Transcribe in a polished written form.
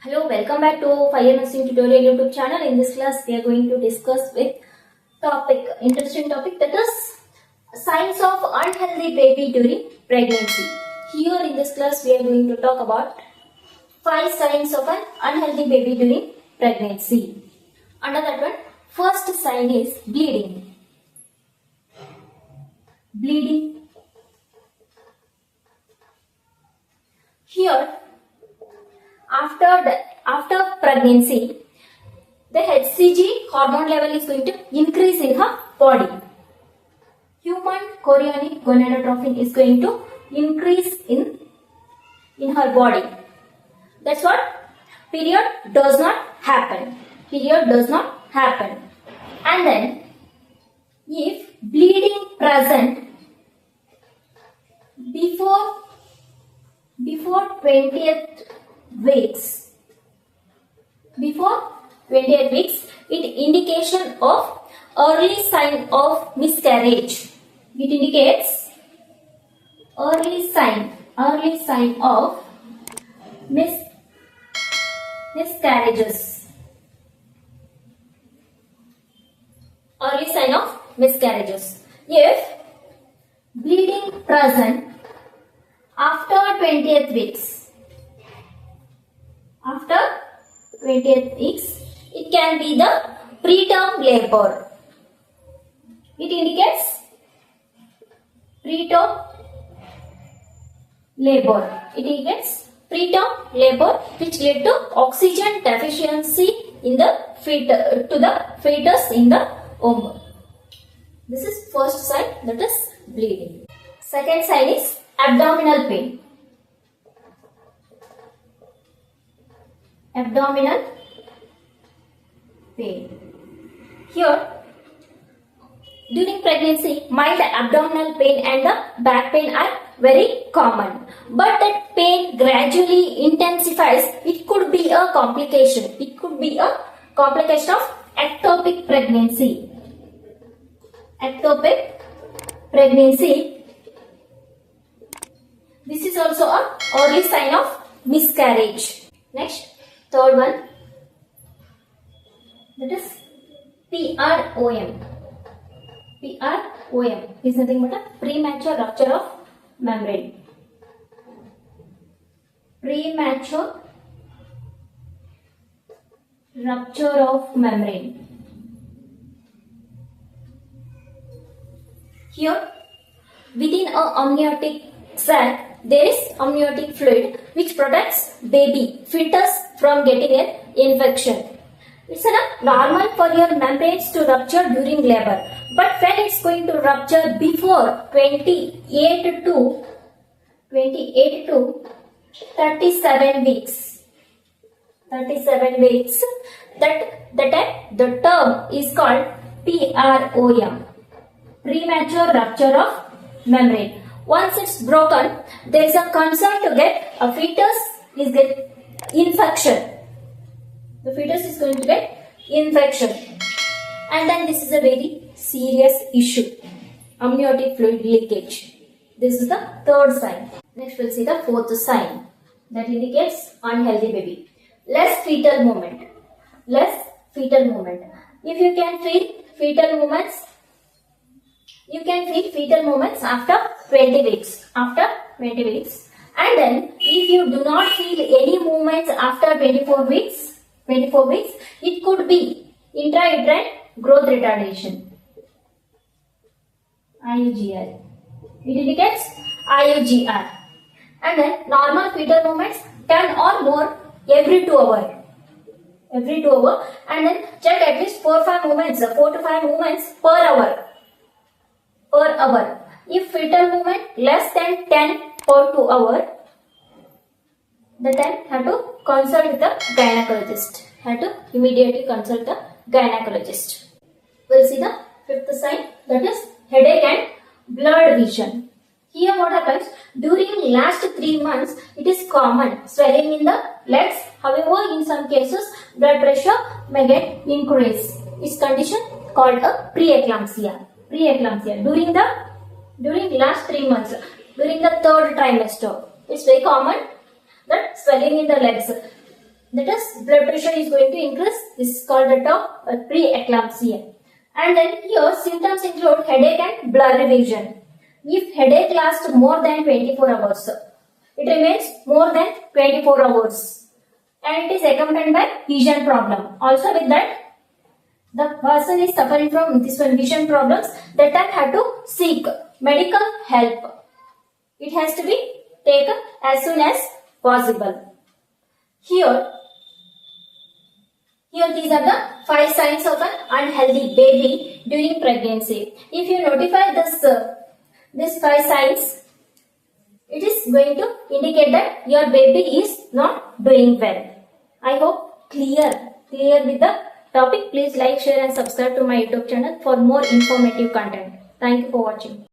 Hello, welcome back to Fire Nursing Tutorial YouTube channel. In this class, we are going to discuss with interesting topic, that is signs of unhealthy baby during pregnancy. Here in this class, we are going to talk about 5 signs of an unhealthy baby during pregnancy. Under that one, first sign is bleeding. Bleeding. Here, after pregnancy, the HCG hormone level is going to increase in her body. Human chorionic gonadotropin is going to increase in her body. That's what period does not happen. Period does not happen. And then, if bleeding present before 20th weeks, it indication of early sign of miscarriage. It indicates early sign of miscarriages. Early sign of miscarriages. If bleeding present after 20th weeks, it can be the preterm labor. It indicates preterm labor. Which led to oxygen deficiency in the fetus in the womb. This is first sign, that is bleeding. Second sign is abdominal pain. Abdominal pain. Here, during pregnancy, mild abdominal pain and the back pain are very common. But that pain gradually intensifies. It could be a complication. Of ectopic pregnancy. This is also an early sign of miscarriage. Next, third one, that is PROM. PROM is nothing but a premature rupture of membrane. Premature rupture of membrane. Here, within a amniotic sac, there is amniotic fluid which protects fetus from getting an infection. It's normal for your membranes to rupture during labor, but when it's going to rupture before 28 to 37 weeks, the term is called PROM, premature rupture of membrane. Once it's broken, there is a concern to get a fetus is get infection. The fetus is going to get infection, and then this is a very serious issue. Amniotic fluid leakage. This is the third sign. Next, we'll see the fourth sign that indicates unhealthy baby. Less fetal movement. If you can feel fetal movements. You can feel fetal movements after 20 weeks. And then if you do not feel any movements after 24 weeks, it could be intrauterine growth retardation. IUGR. It indicates IUGR. And then normal fetal movements 10 or more every 2 hours. And then check at least 4 to 5 movements per hour. If fetal movement less than 10 per 2 hours, the time have to consult with the gynecologist. Immediately consult the gynecologist. We'll see the fifth sign, that is headache and blurred vision. Here what happens, during last 3 months, it is common swelling in the legs. However, in some cases, blood pressure may get increased. It's condition called a preeclampsia. During last 3 months, during the third trimester, it's very common that swelling in the legs. that is blood pressure is going to increase. This is called the term preeclampsia. And then here symptoms include headache and blurry vision. If headache lasts more than 24 hours, it remains more than 24 hours and it is accompanied by vision problem. Also with that, the person is suffering from this one vision problems, that time have to seek medical help. It has to be taken as soon as possible. Here these are the 5 signs of an unhealthy baby during pregnancy. If you notify these 5 signs, it is going to indicate that your baby is not doing well. I hope clear with the topic. Please like, share and subscribe to my YouTube channel for more informative content. Thank you for watching.